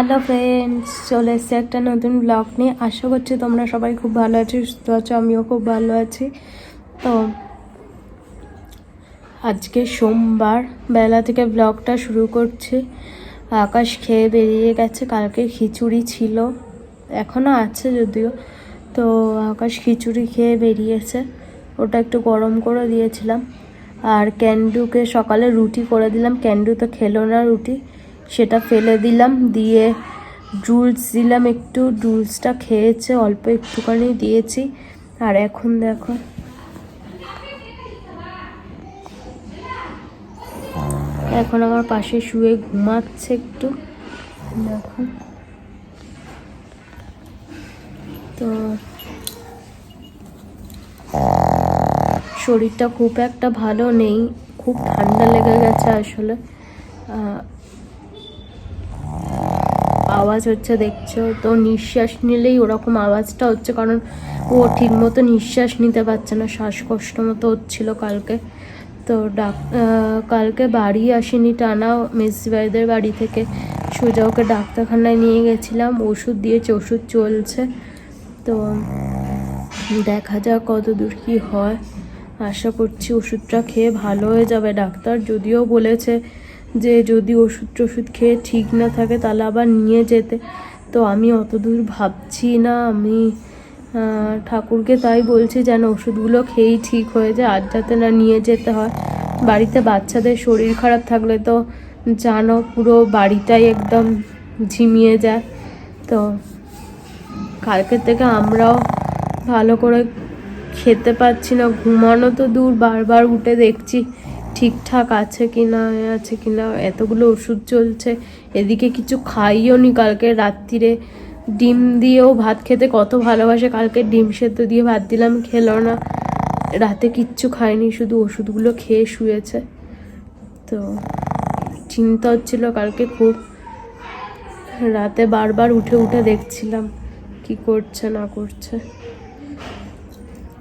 Hello friends, চলে এসেছি একটা নতুন ব্লগ নিয়ে। আশা করছি তোমরা সবাই খুব ভালো আছো, সুস্থ আছো, আমিও খুব ভালো আছি। তো আজকে সোমবার বেলা থেকে ব্লগটা শুরু করছি। আকাশ খেয়ে বেরিয়ে গেছে, কালকে খিচুড়ি ছিল, এখনও আছে যদিও। তো আকাশ খিচুড়ি খেয়ে বেরিয়েছে, ওটা একটু গরম করে দিয়েছিলাম। আর ক্যান্ডুকে সকালে রুটি করে দিলাম, ক্যান্ডু তো খেলো না রুটি, সেটা ফেলে দিলাম। দিয়ে ড্রুলস দিলাম, একটু ড্রুলসটা খেয়েছে, অল্প একটুখানি দিয়েছি। আর এখন দেখো এখন আমার পাশে শুয়ে ঘুমাচ্ছে একটু। দেখো তো শরীরটা খুব একটা ভালো নেই, খুব ঠান্ডা লেগে গেছে আসলে। আওয়াজ হচ্ছে দেখছো তো, নিঃশ্বাস নিলেই ওরকম আওয়াজটা হচ্ছে, কারণ ও ঠিক মতো নিঃশ্বাস নিতে পারছে না, শ্বাসকষ্ট মতো হচ্ছিল কালকে। তো কালকে বাড়ি আসেনি টানা, মেসিবাইদের বাড়ি থেকে সোজা ওকে ডাক্তারখানায় নিয়ে গেছিলাম, ওষুধ দিয়েছে, ওষুধ চলছে। তো দেখা যাক কত দূর কী হয়। আশা করছি ওষুধটা খেয়ে ভালো হয়ে যাবে। ডাক্তার যদিও বলেছে যে যদি ওষুধ খেয়ে ঠিক না থাকে তাহলে আবার নিয়ে যেতে। তো আমি অত দূর ভাবছি না, আমি ঠাকুরকে তাই বলছি যেন ওষুধগুলো খেয়েই ঠিক হয়ে যায়, আর যাতে না নিয়ে যেতে হয়। বাড়িতে বাচ্চাদের শরীর খারাপ থাকলে তো জানো পুরো বাড়িটাই একদম ঝিমিয়ে যায়। তো কালকের থেকে আমরাও ভালো করে খেতে পাচ্ছি না, ঘুমানো তো দূর, বারবার উঠে দেখছি ঠিকঠাক আছে কি না, এতগুলো ওষুধ চলছে, এদিকে কিছু খাইও নি। কালকে রাত্রিরে ডিম দিয়েও ভাত খেতে কত ভালোবাসে, কালকে ডিম সেদ্ধ দিয়ে ভাত দিলাম, খেলো না। রাতে কিচ্ছু খায়নি, শুধু ওষুধগুলো খেয়ে শুয়েছে। তো চিন্তা হচ্ছিল কালকে খুব, রাতে বারবার উঠে উঠে দেখছিলাম কি করছে না করছে।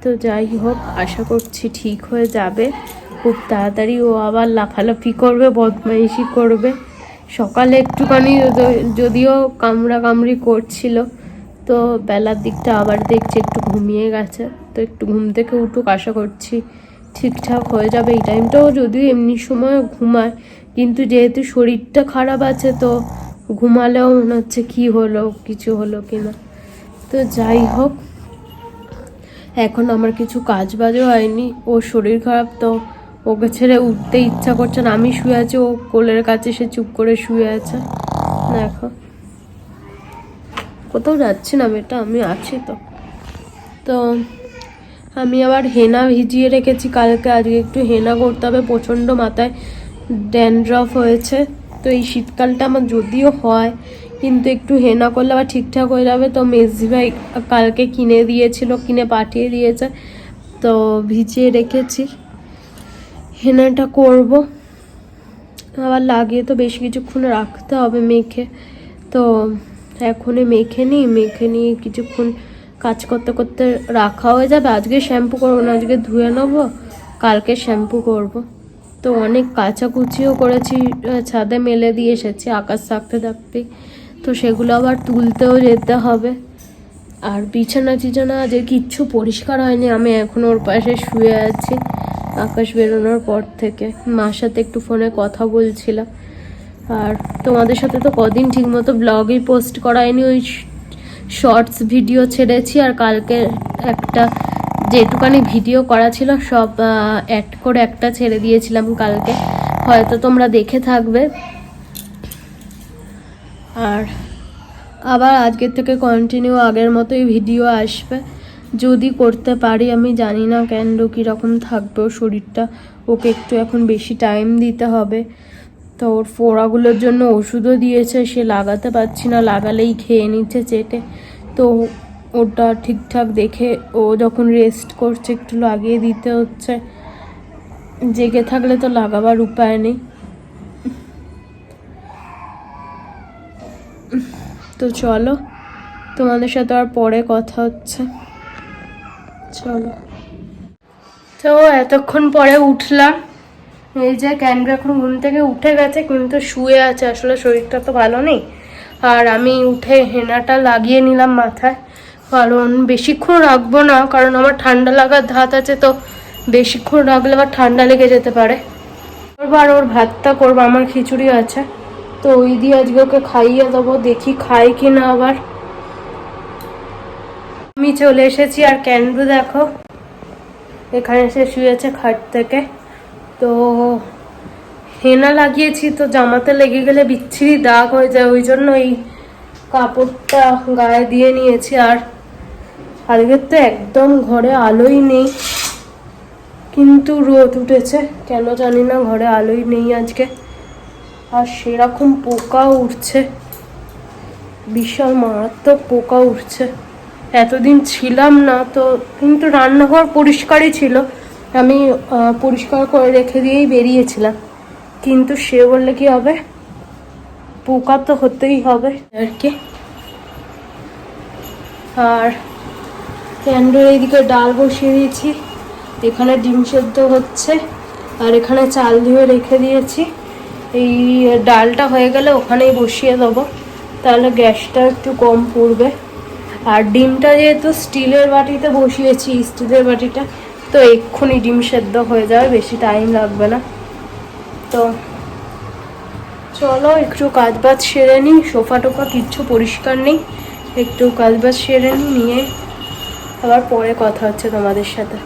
তো যাই হোক, আশা করছি ঠিক হয়ে যাবে খুব তাড়াতাড়ি। ও আবার লাফালাফি করবে, বদমাইশি করবে। সকালে একটুখানি যদিও কামড়ি করছিল, তো বেলার দিকটা আবার দেখছি একটু ঘুমিয়ে গেছে। তো একটু ঘুম থেকে উঠুক, আশা করছি ঠিকঠাক হয়ে যাবে। এই টাইমটাও যদিও এমনি সময় ঘুমায়, কিন্তু যেহেতু শরীরটা খারাপ আছে তো ঘুমালেও মনে হচ্ছে কী হলো, কিছু হলো কিনা। তো যাই হোক, এখন আমার কিছু কাজ বাজও হয়নি, ওর শরীর খারাপ তো ওকে ছেড়ে উঠতে ইচ্ছা করছে না। আমি শুয়ে আছি, ও কোলের কাছে সে চুপ করে শুয়ে আছে। দেখো কোথাও যাচ্ছি না বেটা, আমি আছি তো। তো আমি আবার হেনা ভিজিয়ে রেখেছি কালকে, আজকে একটু হেনা করতে হবে, প্রচণ্ড মাথায় ড্যান্ড্রফ হয়েছে। তো এই শীতকালটা আমার যদিও হয়, কিন্তু একটু হেনা করলে আবার ঠিকঠাক হয়ে যাবে। তো মেজদি ভাই কালকে কিনে পাঠিয়ে দিয়েছে, তো ভিজিয়ে রেখেছি, হেনাটা করব। আবার লাগিয়ে তো বেশ কিছুক্ষণ রাখতে হবে মেখে। তো এখনই মেখে নিয়ে কিছুক্ষণ কাজ করতে করতে রাখা হয়ে যাবে। আজকে শ্যাম্পু করবো না, আজকে ধুয়ে নেবো, কালকে শ্যাম্পু করব। তো অনেক কাচাকুচিও করেছি, ছাদে মেলে দিয়ে এসেছি আকাশ থাকতে থাকতেই, তো সেগুলো আবার তুলতেও যেতে হবে। আর বিছানা আজকে কিচ্ছু পরিষ্কার হয়নি, আমি এখন ওর পাশে শুয়ে আছি আকাশ বেরোনোর পর থেকে। মার সাথে একটু ফোনে কথা বলছিলাম। আর তোমাদের সাথে তো কদিন ঠিকমতো ব্লগই পোস্ট করায়নি, ওই শর্টস ভিডিও ছেড়েছি। আর কালকে একটা যেটুকানি ভিডিও করা ছিল সব অ্যাড করে একটা ছেড়ে দিয়েছিলাম কালকে, হয়তো তোমরা দেখে থাকবে। আর আবার আজকের থেকে কন্টিনিউ আগের মতোই ভিডিও আসবে, যদি করতে পারি। আমি জানি না ক্যান্ডু কীরকম থাকবে, ওর শরীরটা, ওকে একটু এখন বেশি টাইম দিতে হবে। তো ওর ফোড়াগুলোর জন্য ওষুধও দিয়েছে, সে লাগাতে পারছি না, লাগালেই খেয়ে নিচ্ছে চেটে। তো ওটা ঠিকঠাক দেখে ও যখন রেস্ট করছে একটু লাগিয়ে দিতে হচ্ছে, জেগে থাকলে তো লাগাবার উপায় নেই। তো চলো, তোমাদের সাথে আর পরে কথা হচ্ছে, চলো। তো এতক্ষণ পরে উঠলাম, এই যে ক্যান্ডু এখন ঘুম থেকে উঠে গেছে, কিন্তু শুয়ে আছে, আসলে শরীরটা তো ভালো নেই। আর আমি উঠে হেনাটা লাগিয়ে নিলাম মাথায়, কারণ বেশিক্ষণ রাখবো না, কারণ আমার ঠান্ডা লাগার ধাত আছে, তো বেশিক্ষণ রাখলে আবার ঠান্ডা লেগে যেতে পারে। আর ওর ভাতটা করবো, আমার খিচুড়ি আছে, তো ওই দিয়ে আজকে ওকে খাইয়ে দেবো, দেখি খাই কি না। আবার আমি চলে এসেছি, আর ক্যান্ডু দেখো এখানে এসে শুয়েছে খাট থেকে। তো হেনা লাগিয়েছি, তো জামাতে লেগে গেলে বিচ্ছিরি দাগ হয়ে যায়, ওই জন্য এই কাপড়টা গায়ে দিয়ে নিয়েছি। আর আজকের তো একদম ঘরে আলোই নেই, কিন্তু রোদ উঠেছে, কেন জানি না ঘরে আলোই নেই আজকে। আর সেরকম পোকা উঠছে, বিশাল মারাত্মক পোকা উঠছে। এতদিন ছিলাম না তো, কিন্তু রান্নাঘর পরিষ্কারই ছিল, আমি পরিষ্কার করে রেখে দিয়েই বেরিয়েছিলাম, কিন্তু সে বললে কি হবে, পোকা তো হতেই হবে আর কি। আর ক্যান্ডোর এইদিকে ডাল বসিয়ে দিয়েছি, এখানে ডিম সেদ্ধ হচ্ছে, আর এখানে চাল ধুয়ে রেখে দিয়েছি। এই ডালটা হয়ে গেলে ওখানেই বসিয়ে দেবো, তাহলে গ্যাসটা একটু কম পড়বে। আর ডিমটা যেহেতু স্টিলের বাটিতে বসিয়েছি, স্টিলের বাটিটা, তো এক্ষুনি ডিম সেদ্ধ হয়ে যাবে, বেশি টাইম লাগবে না। তো চলো একটু কাজবাজ সেরে নিই, সোফা টোফা কিচ্ছু পরিষ্কার নেই, একটু কাজবাজ সেরে নিয়ে আবার পরে কথা হচ্ছে তোমাদের সাথে।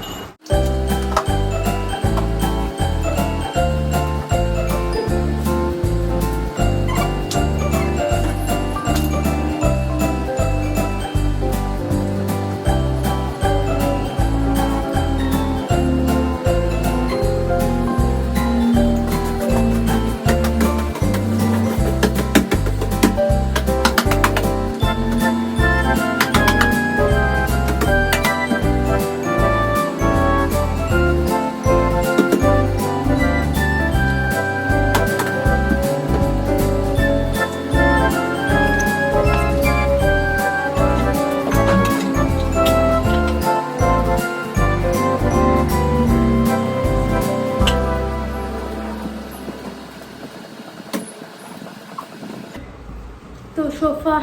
তো সোফা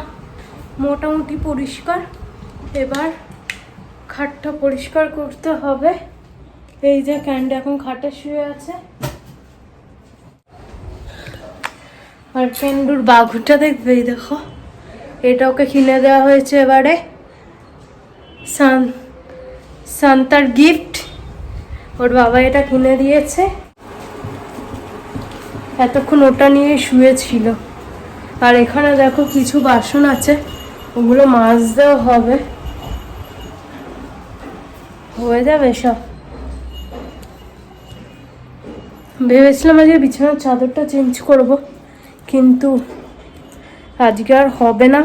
মোটামুটি পরিষ্কার, এবার খাটটা পরিষ্কার করতে হবে। এই যে ক্যান্ডি এখন খাটে শুয়ে আছে, আর ক্যান্ডুর বাঘুটা দেখবে, এই দেখো, এটা ওকে কিনে দেওয়া হয়েছে এবারে, সান্তার গিফট, ওর বাবা এটা কিনে দিয়েছে। এতক্ষণ ওটা নিয়ে শুয়েছিল। আর এখানে দেখো কিছু বাসন আছে, ওগুলো মাজতেও হবে, হয়ে যাবে সব। ভেবেছিলাম আজকে বিছানার চাদরটা চেঞ্জ করব, কিন্তু আজকে আর হবে না।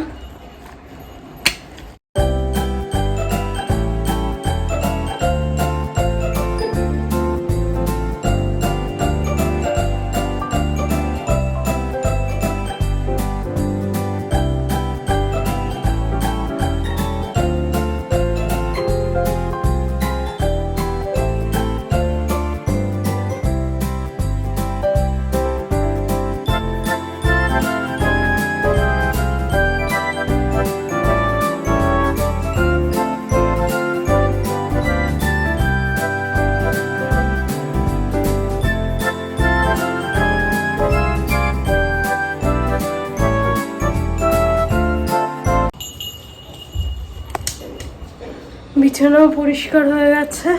বিছানাও পরিষ্কার হয়ে গেছে,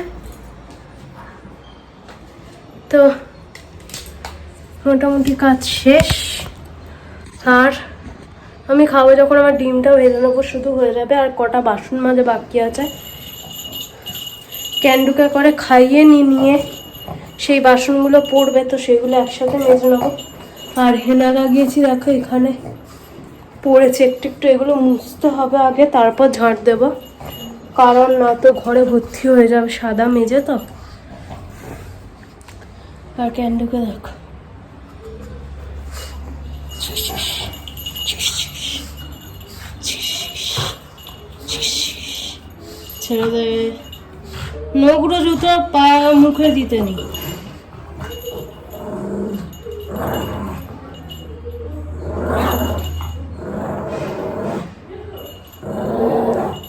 তো মোটামুটি কাজ শেষ। আর আমি খাবো যখন, আমার ডিমটা ভেজে নেবো, শুধু হয়ে যাবে। আর কটা বাসন মাজা বাকি আছে, ক্যান্ডুকে করে খাইয়ে নিয়ে সেই বাসনগুলো পড়বে, তো সেগুলো একসাথে মেজে নেবো। আর হেনা লাগিয়েছি দেখো, এখানে পড়েছে একটু একটু, এগুলো মুছতে হবে আগে, তারপর ঝাঁট দেবো, কারণ না তো ঘরে ভর্তি হয়ে যাবে সাদা মেজে। তো আর ক্যান্ডুকে দেখো, ছেড়ে দে, নোংরা জুতো পা মুখে দিতে নেই।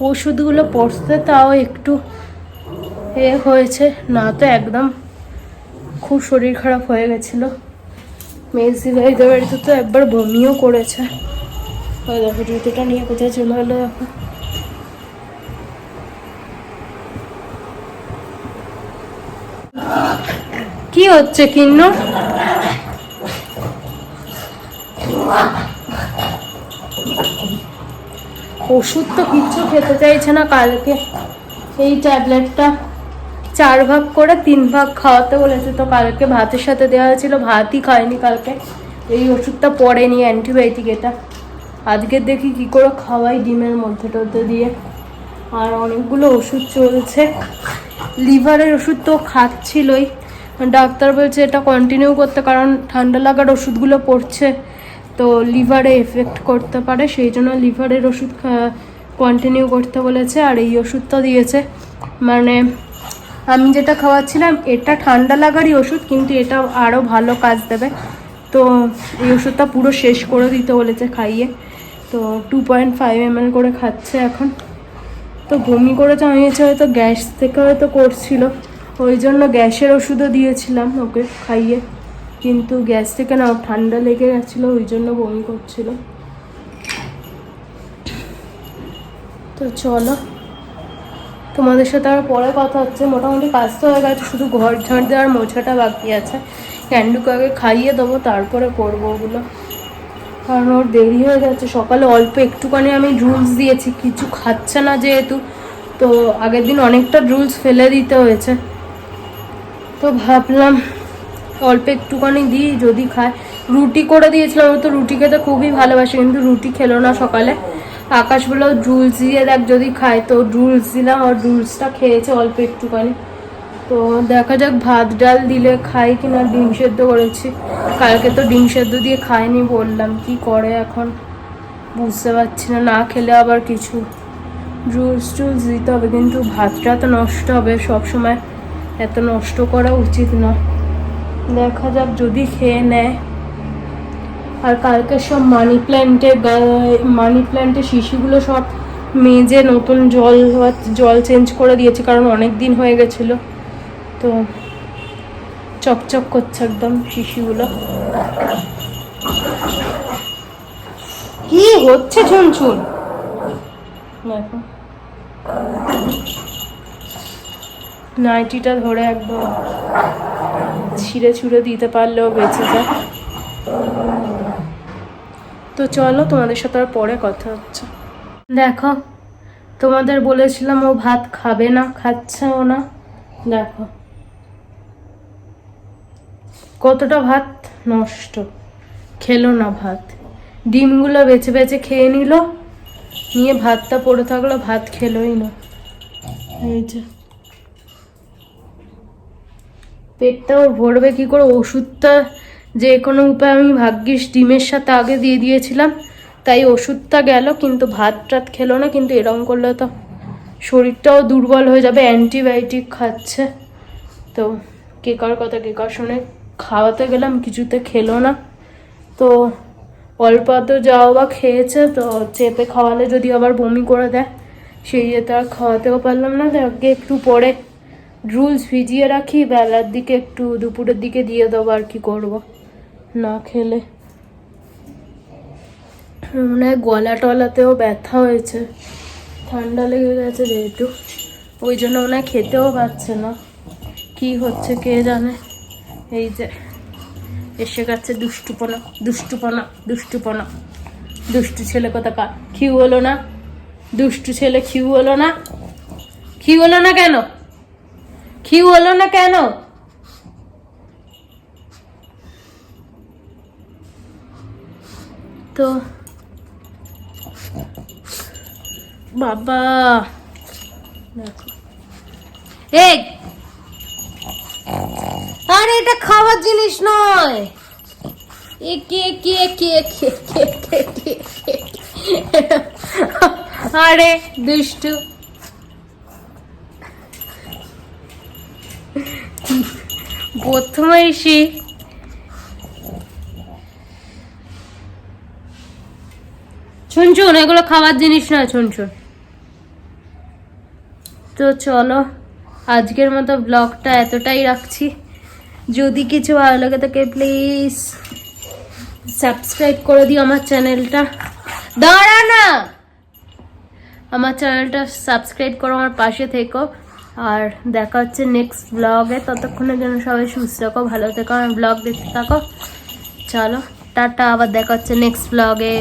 ওষুধগুলো পড়তে তাও একটু হয়েছে, না তো একদম খুব শরীর খারাপ হয়ে গেছিলো। মেজি ভাইদের বাড়িতে তো একবার বমিও করেছে। ওই দেখো জুতোটা নিয়ে কোথায় চলে হলো এখন। কি হচ্ছে কিন্নু? ওষুধ তো কিচ্ছু খেতে চাইছে না। কালকে এই ট্যাবলেটটা 4 ভাগ করে 3 ভাগ খাওয়াতে বলেছে, তো কালকে ভাতের সাথে দেওয়া হয়েছিল, ভাতই খায়নি কালকে। এই ওষুধটা পড়েনি, অ্যান্টিবায়োটিক এটা। আজকে দেখি কি করে খাওয়াই ডিমের মধ্যে টধ্যে দিয়ে। আর অনেকগুলো ওষুধ চলছে। লিভারের ওষুধ তো খাচ্ছিলই, ডাক্তার বলছে এটা কন্টিনিউ করতে, কারণ ঠান্ডা লাগার ওষুধগুলো পড়ছে তো লিভারে এফেক্ট করতে পারে, সেই জন্য লিভারের ওষুধ কন্টিনিউ করতে বলেছে। আর এই ওষুধটা দিয়েছে, মানে আমি যেটা খাওয়াচ্ছিলাম এটা ঠান্ডা লাগারই ওষুধ, কিন্তু এটা আরও ভালো কাজ দেবে। তো এই ওষুধটা পুরো শেষ করে দিতে বলেছে খাইয়ে। তো 2.5 ml করে খাচ্ছে এখন। তো বমি করে চামিয়েছে, হয়তো গ্যাস থেকে হয়তো করছিল, ওই জন্য গ্যাসের ওষুধও দিয়েছিলাম ওকে খাইয়ে, কিন্তু গ্যাস থেকে না ঠান্ডা লেগে গেছিলো, ওই জন্য বমি করছিল। তো চলো তোমাদের সাথে আর পরে কথা হচ্ছে। মোটামুটি কাজ তো হয়ে গেছে, শুধু ঘর ঝাড় দেওয়ার মোছাটা বাকি আছে। ক্যান্ডুকে আগে খাইয়ে দেবো, তারপরে করবো ওগুলো, কারণ ওর দেরি হয়ে যাচ্ছে। সকালে অল্প একটুখানি আমি রুলস দিয়েছি, কিছু খাচ্ছে না যেহেতু, তো আগের দিন অনেকটা রুলস ফেলে দিতে হয়েছে। তো ভাবলাম অল্প একটুখানি দিই, যদি খায়। রুটি করে দিয়েছিলাম, ও তো রুটি খেতে খুবই ভালোবাসে, কিন্তু রুটি খেলো না সকালে। আকাশ বলল রুলস দিয়ে দেখ যদি খায়, তো রুলস দিলাম, আর রুলসটা খেয়েছে অল্প একটুখানি। তো দেখা যাক ভাত ডাল দিলে খাই কিনা। ডিম সেদ্ধ করেছি, কালকে তো ডিম সেদ্ধ দিয়ে খায়নি বললাম, কি করে এখন বুঝতে পারছি না। না খেলে আবার কিছু রুলস টুলস দিতে হবে, কিন্তু ভাতটা তো নষ্ট হবে, সবসময় এত নষ্ট করা উচিত না। দেখা যাক যদি খেয়ে নেয়। আর কালকে সব মানি প্ল্যান্টের শিশিগুলো সব মেজে নতুন জল চেঞ্জ করে দিয়েছে, কারণ অনেক দিন হয়ে গেছিলো, তো চকচক করছে একদম শিশিগুলো। কি হচ্ছে ছুন দেখো, নাইটিটা ধরে একদম ছিঁড়ে ছুঁড়ে দিতে পারলেও বেঁচে যায়। তো চলো তোমাদের সাথে আর পরে কথা হচ্ছে। দেখো তোমাদের বলেছিলাম ও ভাত খাবে না, খাচ্ছেও না। দেখো কতটা ভাত নষ্ট, খেলো না ভাত। ডিমগুলো বেছে বেছে খেয়ে নিল, নিয়ে ভাতটা পড়ে থাকলো, ভাত খেলোই না। এই যে পেটটাও ভরবে কি করে? ওষুধটা যে কোনো উপায় আমি ভাগ্যিস ডিমের সাথে আগে দিয়ে দিয়েছিলাম, তাই ওষুধটা গেল, কিন্তু ভাত টাত খেলো না। কিন্তু এরকম করলে তো শরীরটাও দুর্বল হয়ে যাবে, অ্যান্টিবায়োটিক খাচ্ছে। তো কেকার কথা কেকার শুনে খাওয়াতে গেলাম, কিছুতে খেলো না। তো অল্প তো যাও বা খেয়েছে, তো চেপে খাওয়ালে যদি আবার বমি করে দেয়, সেই যেতে আর খাওয়াতেও পারলাম না। আগে একটু পরে রুলস ভিজিয়ে রাখি, বেলার দিকে একটু দুপুরের দিকে দিয়ে দেবো, আর কি করব না খেলে। মনে হয় গলা টলাতেও ব্যথা হয়েছে, ঠান্ডা লেগে গেছে যেহেতু, ওই জন্য মনে হয় খেতেও পাচ্ছে না। কি হচ্ছে কে জানে। এই যে এসে গেছে দুষ্টুপনা, দুষ্টুপনা, দুষ্টুপনা, দুষ্টু ছেলে কোথাকার। খিউ হলো না, দুষ্টু ছেলে খিউ হলো না। খিউ হলো না কেন? খিউ হলো না কেন? তো বাবা দেখো, এই আরে এটা খাওয়ার জিনিস নয়। এ কে কে কে কে কে কে কে আরে দুষ্টু, বদমাইশি। শুন শুন, এগুলো খাওয়ার জিনিস না, শুন শুন। তো চলো আজকের মতো ব্লগটা এতটাই রাখছি। যদি কিছু ভালো লাগে থাকে প্লিজ সাবস্ক্রাইব করে দিও আমার চ্যানেলটা। দাঁড়া না, আমার চ্যানেলটা সাবস্ক্রাইব করো, আমার পাশে থেকো। আর দেখা হচ্ছে নেক্সট ব্লগে। ততক্ষণের জন্য সবাই সুস্থ থাকো, ভালো থেকো, আমার ব্লগ দেখতে থাকো। চলো টাটা, আবার দেখা হচ্ছে নেক্সট ব্লগে।